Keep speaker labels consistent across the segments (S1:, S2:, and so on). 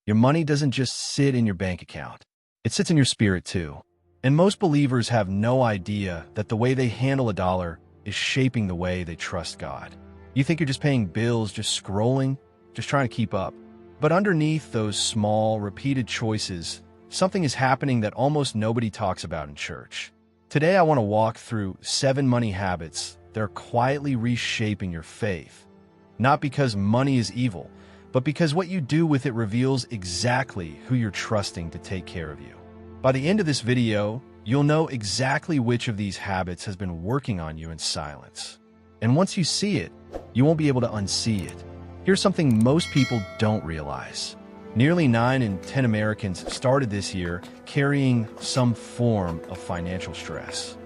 S1: Your money doesn't just sit in your bank account. It sits in your spirit too. And most believers have no idea that the way they handle a dollar is shaping the way they trust God. You think you're just paying bills, just scrolling, just trying to keep up. But underneath those small, repeated choices, something is happening that almost nobody talks about in church. Today, I want to walk through 7 money habits that are quietly reshaping your faith. Not because money is evil, but because what you do with it reveals exactly who you're trusting to take care of you. By the end of this video, you'll know exactly which of these habits has been working on you in silence. And once you see it, you won't be able to unsee it. Here's something most people don't realize. Nearly 9 in 10 Americans started this year carrying some form of financial stress.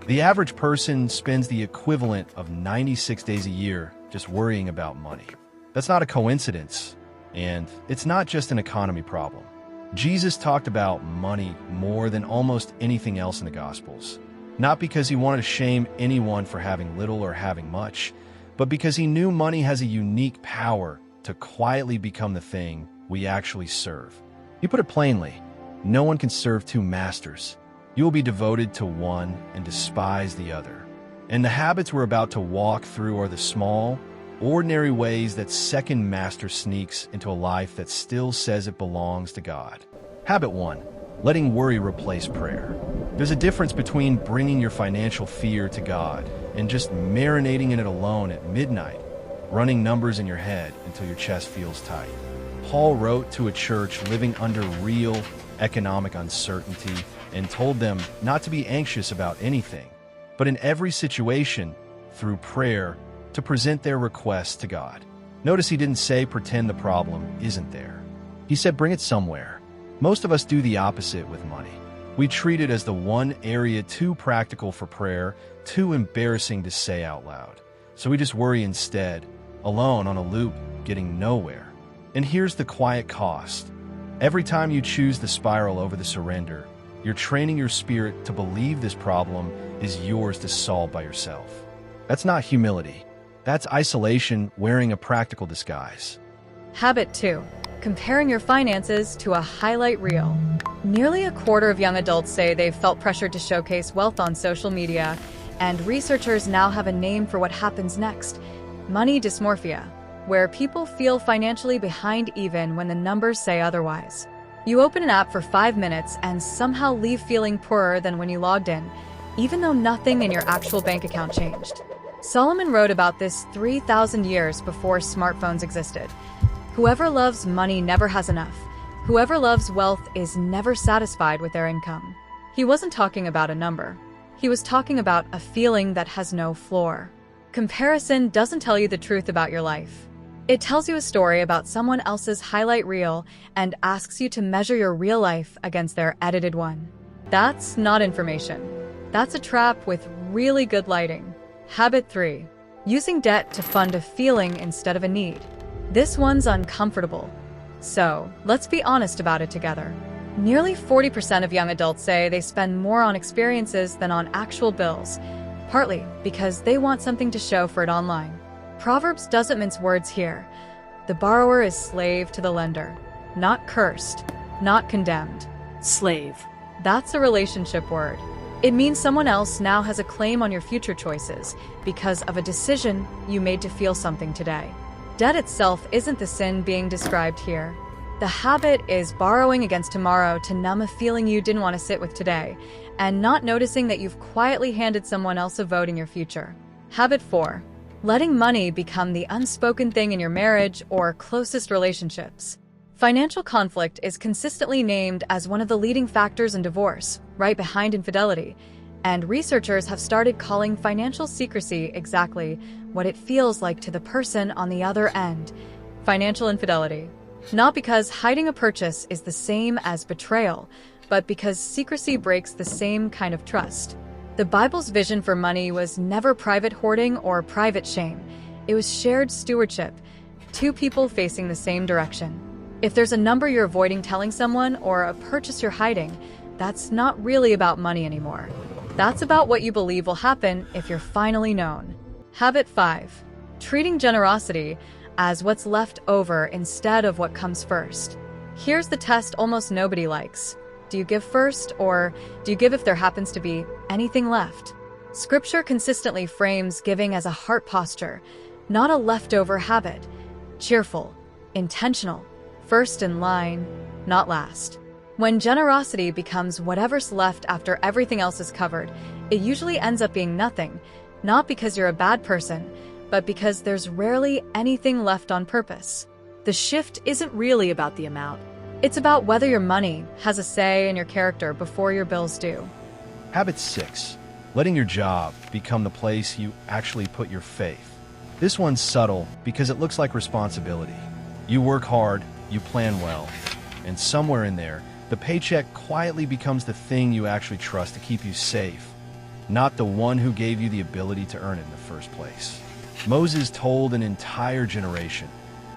S1: The average person spends the equivalent of 96 days a year just worrying about money. That's not a coincidence, and it's not just an economy problem. Jesus talked about money more than almost anything else in the Gospels, not because he wanted to shame anyone for having little or having much, but because he knew money has a unique power to quietly become the thing we actually serve. He put it plainly, no one can serve 2 masters. You will be devoted to one and despise the other. And the habits we're about to walk through are the small, ordinary ways that second master sneaks into a life that still says it belongs to God. Habit 1, letting worry replace prayer. There's a difference between bringing your financial fear to God and just marinating in it alone at midnight, running numbers in your head until your chest feels tight. Paul wrote to a church living under real economic uncertainty and told them not to be anxious about anything, but in every situation, through prayer, to present their requests to God. Notice he didn't say pretend the problem isn't there. He said bring it somewhere. Most of us do the opposite with money. We treat it as the one area too practical for prayer, too embarrassing to say out loud. So we just worry instead, alone on a loop, getting nowhere. And here's the quiet cost. Every time you choose the spiral over the surrender, you're training your spirit to believe this problem is yours to solve by yourself. That's not humility. That's isolation wearing a practical disguise.
S2: Habit 2. Comparing your finances to a highlight reel. Nearly a quarter of young adults say they've felt pressured to showcase wealth on social media, and researchers now have a name for what happens next: money dysmorphia, where people feel financially behind even when the numbers say otherwise. You open an app for 5 minutes and somehow leave feeling poorer than when you logged in, even though nothing in your actual bank account changed. Solomon wrote about this 3,000 years before smartphones existed. Whoever loves money never has enough. Whoever loves wealth is never satisfied with their income. He wasn't talking about a number. He was talking about a feeling that has no floor. Comparison doesn't tell you the truth about your life. It tells you a story about someone else's highlight reel and asks you to measure your real life against their edited one. That's not information. That's a trap with really good lighting. Habit 3. Using debt to fund a feeling instead of a need. This one's uncomfortable. So, let's be honest about it together. Nearly 40% of young adults say they spend more on experiences than on actual bills, partly because they want something to show for it online. Proverbs doesn't mince words here. The borrower is slave to the lender, not cursed, not condemned.
S3: Slave.
S2: That's a relationship word. It means someone else now has a claim on your future choices because of a decision you made to feel something today. Debt itself isn't the sin being described here. The habit is borrowing against tomorrow to numb a feeling you didn't want to sit with today, and not noticing that you've quietly handed someone else a vote in your future. Habit 4. Letting money become the unspoken thing in your marriage or closest relationships. Financial conflict is consistently named as one of the leading factors in divorce, right behind infidelity, and researchers have started calling financial secrecy exactly what it feels like to the person on the other end: financial infidelity. Not because hiding a purchase is the same as betrayal, but because secrecy breaks the same kind of trust. The Bible's vision for money was never private hoarding or private shame. It was shared stewardship, 2 people facing the same direction. If there's a number you're avoiding telling someone or a purchase you're hiding, that's not really about money anymore. That's about what you believe will happen if you're finally known. Habit 5. Treating generosity as what's left over instead of what comes first. Here's the test almost nobody likes. Do you give first, or do you give if there happens to be anything left? Scripture consistently frames giving as a heart posture, not a leftover habit. Cheerful, intentional, first in line, not last. When generosity becomes whatever's left after everything else is covered, it usually ends up being nothing, not because you're a bad person, but because there's rarely anything left on purpose.
S3: The shift isn't really about the amount.
S2: It's about whether your money has a say in your character before your bills do.
S1: Habit 6. Letting your job become the place you actually put your faith. This one's subtle because it looks like responsibility. You work hard, you plan well, and somewhere in there, the paycheck quietly becomes the thing you actually trust to keep you safe, not the one who gave you the ability to earn it in the first place. Moses told an entire generation,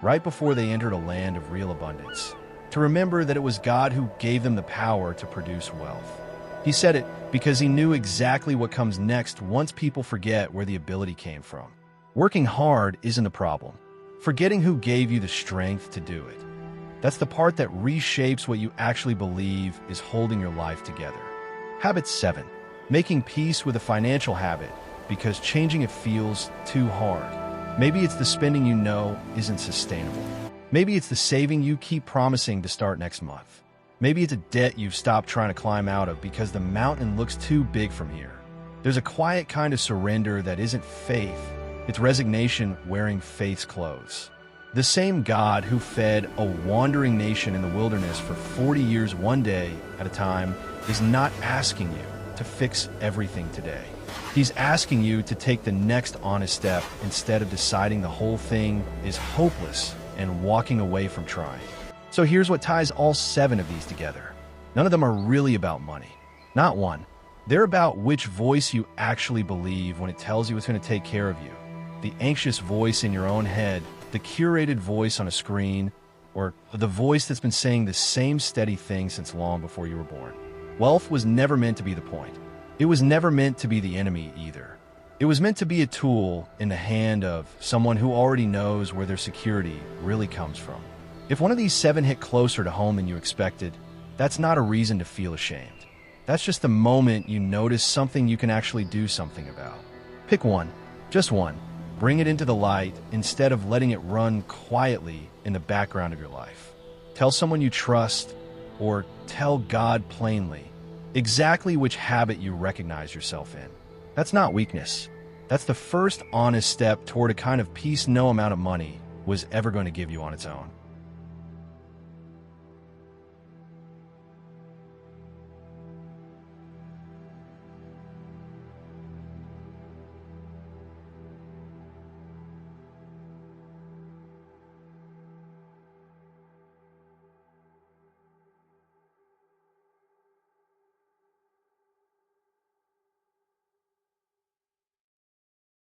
S1: right before they entered a land of real abundance, to remember that it was God who gave them the power to produce wealth. He said it because he knew exactly what comes next once people forget where the ability came from. Working hard isn't a problem. Forgetting who gave you the strength to do it. That's the part that reshapes what you actually believe is holding your life together. Habit 7. Making peace with a financial habit because changing it feels too hard. Maybe it's the spending you know isn't sustainable. Maybe it's the saving you keep promising to start next month. Maybe it's a debt you've stopped trying to climb out of because the mountain looks too big from here. There's a quiet kind of surrender that isn't faith. It's resignation wearing faith's clothes. The same God who fed a wandering nation in the wilderness for 40 years one day at a time is not asking you to fix everything today. He's asking you to take the next honest step instead of deciding the whole thing is hopeless and walking away from trying. So here's what ties all 7 of these together. None of them are really about money. Not one. They're about which voice you actually believe when it tells you it's going to take care of you. The anxious voice in your own head, the curated voice on a screen, or the voice that's been saying the same steady thing since long before you were born. Wealth was never meant to be the point. It was never meant to be the enemy either. It was meant to be a tool in the hand of someone who already knows where their security really comes from. If one of these 7 hit closer to home than you expected, that's not a reason to feel ashamed. That's just the moment you notice something you can actually do something about. Pick one, just one. Bring it into the light instead of letting it run quietly in the background of your life. Tell someone you trust, or tell God plainly exactly which habit you recognize yourself in. That's not weakness. That's the first honest step toward a kind of peace no amount of money was ever going to give you on its own.